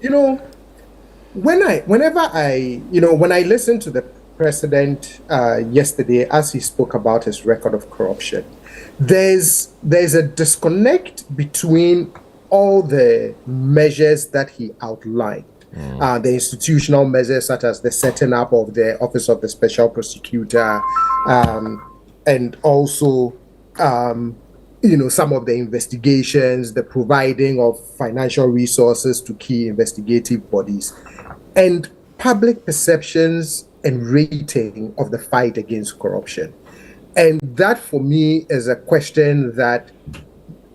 You know, when I listened to the president yesterday as he spoke about his record of corruption, there's a disconnect between all the measures that he outlined, the institutional measures such as the setting up of the Office of the Special Prosecutor, um, and also some of the investigations, the providing of financial resources to key investigative bodies, and public perceptions and rating of the fight against corruption. And that, for me, is a question that,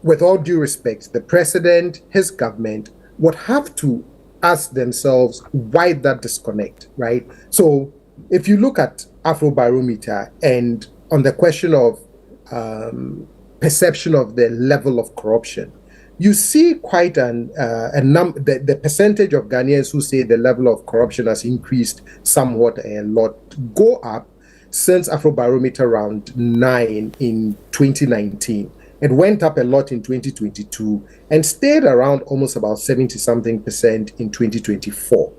with all due respect, the president, his government would have to ask themselves why that disconnect, right? So, if you look at Afrobarometer and on the question of perception of the level of corruption, you see quite the percentage of Ghanaians who say the level of corruption has increased somewhat a lot go up since Afrobarometer round 9 in 2019. It went up a lot in 2022 and stayed around almost about 70 something percent in 2024.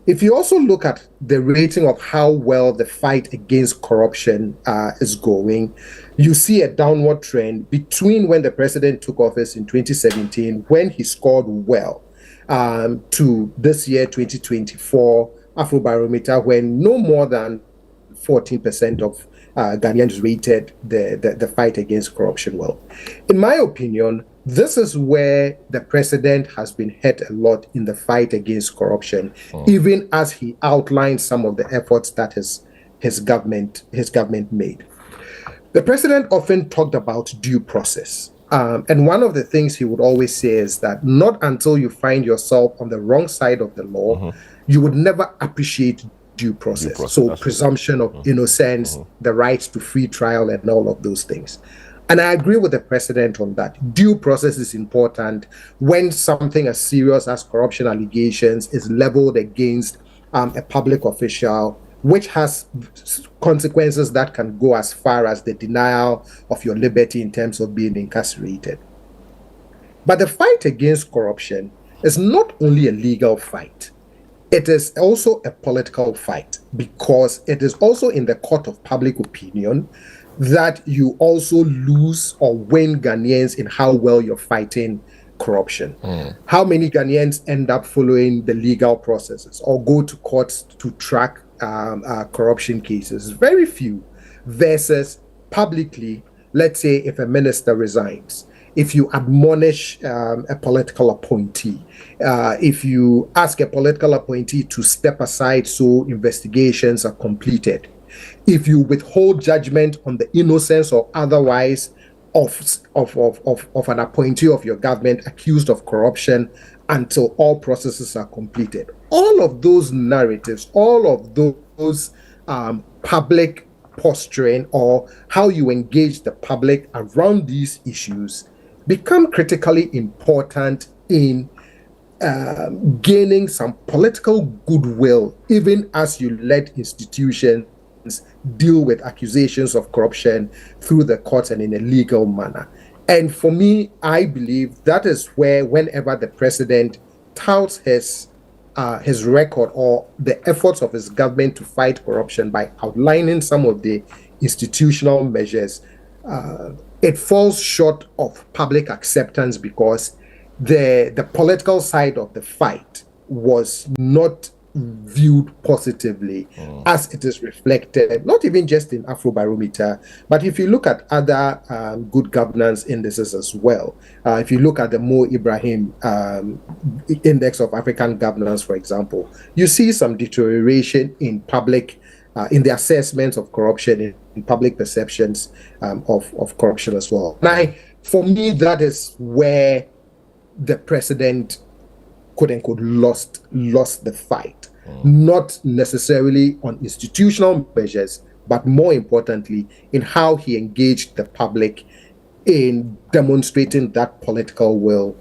If you also look at the rating of how well the fight against corruption is going, you see a downward trend between when the president took office in 2017, when he scored well, to this year, 2024, Afrobarometer, when no more than 14% of Ghanaians rated the fight against corruption well. In my opinion, this is where the president has been hurt a lot in the fight against corruption, even as he outlined some of the efforts that his government made. The president often talked about due process. And one of the things he would always say is that not until you find yourself on the wrong side of the law, you would never appreciate due process. So presumption of innocence, the right to free trial, and all of those things. And I agree with the president on that. Due process is important when something as serious as corruption allegations is leveled against a public official, which has consequences that can go as far as the denial of your liberty in terms of being incarcerated. But the fight against corruption is not only a legal fight. It is also a political fight, because it is also in the court of public opinion that you also lose or win Ghanaians in how well you're fighting corruption. How many Ghanaians end up following the legal processes or go to courts to track corruption cases? Very few. Versus publicly, let's say if a minister resigns, if you admonish a political appointee, if you ask a political appointee to step aside so investigations are completed, if you withhold judgment on the innocence or otherwise of an appointee of your government accused of corruption until all processes are completed. All of those narratives, all of those public posturing, or how you engage the public around these issues, become critically important in gaining some political goodwill, even as you let institutions deal with accusations of corruption through the courts and in a legal manner. And for me, I believe that is where, whenever the president touts his record or the efforts of his government to fight corruption by outlining some of the institutional measures, it falls short of public acceptance, because the political side of the fight was not viewed positively as it is reflected, not even just in Afrobarometer, but if you look at other good governance indices as well. If you look at the Mo Ibrahim Index of African Governance, for example, you see some deterioration in public, in the assessments of corruption, in public perceptions of corruption as well. Now, for me, that is where the president, quote unquote, lost the fight. Not necessarily on institutional measures, but more importantly, in how he engaged the public in demonstrating that political will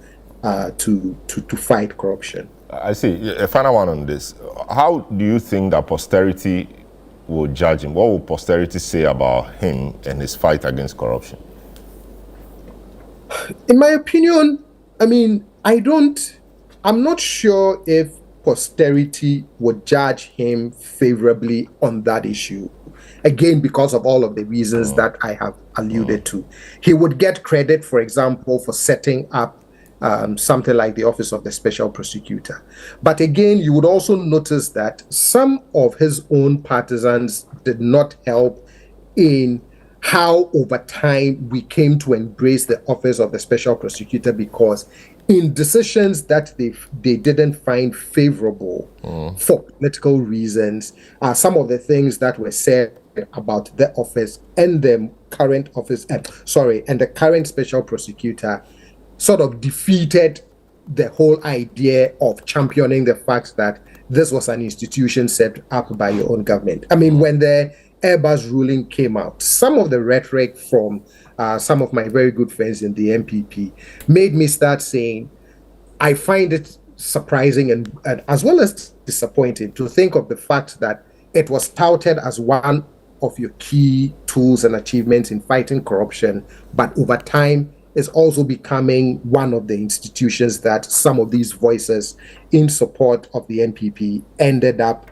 to fight corruption. I see. A final one on this. How do you think that posterity will judge him? What will posterity say about him and his fight against corruption? In my opinion, I mean, I don't I'm not sure if posterity would judge him favorably on that issue. Again, because of all of the reasons that I have alluded to. He would get credit, for example, for setting up something like the Office of the Special Prosecutor. But again, you would also notice that some of his own partisans did not help in how over time we came to embrace the Office of the Special Prosecutor, because in decisions that they didn't find favorable for political reasons, some of the things that were said about the office and the current office, and the current special prosecutor sort of defeated the whole idea of championing the fact that this was an institution set up by your own government. I mean, when the Airbus ruling came out, some of the rhetoric from some of my very good friends in the MPP made me start saying, I find it surprising and as well as disappointing to think of the fact that it was touted as one of your key tools and achievements in fighting corruption, but over time is also becoming one of the institutions that some of these voices in support of the NPP ended up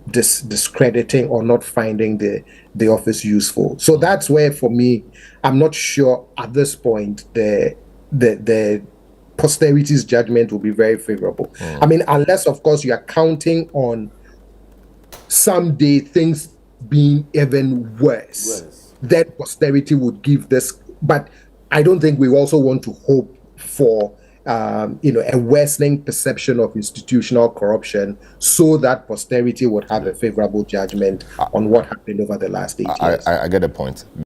discrediting or not finding the office useful. So that's where, for me, I'm not sure at this point the posterity's judgment will be very favorable. I mean, unless, of course, you are counting on someday things being even worse, that posterity would give this. But I don't think we also want to hope for a worsening perception of institutional corruption so that posterity would have a favorable judgment on what happened over the last 8 years. I get the point.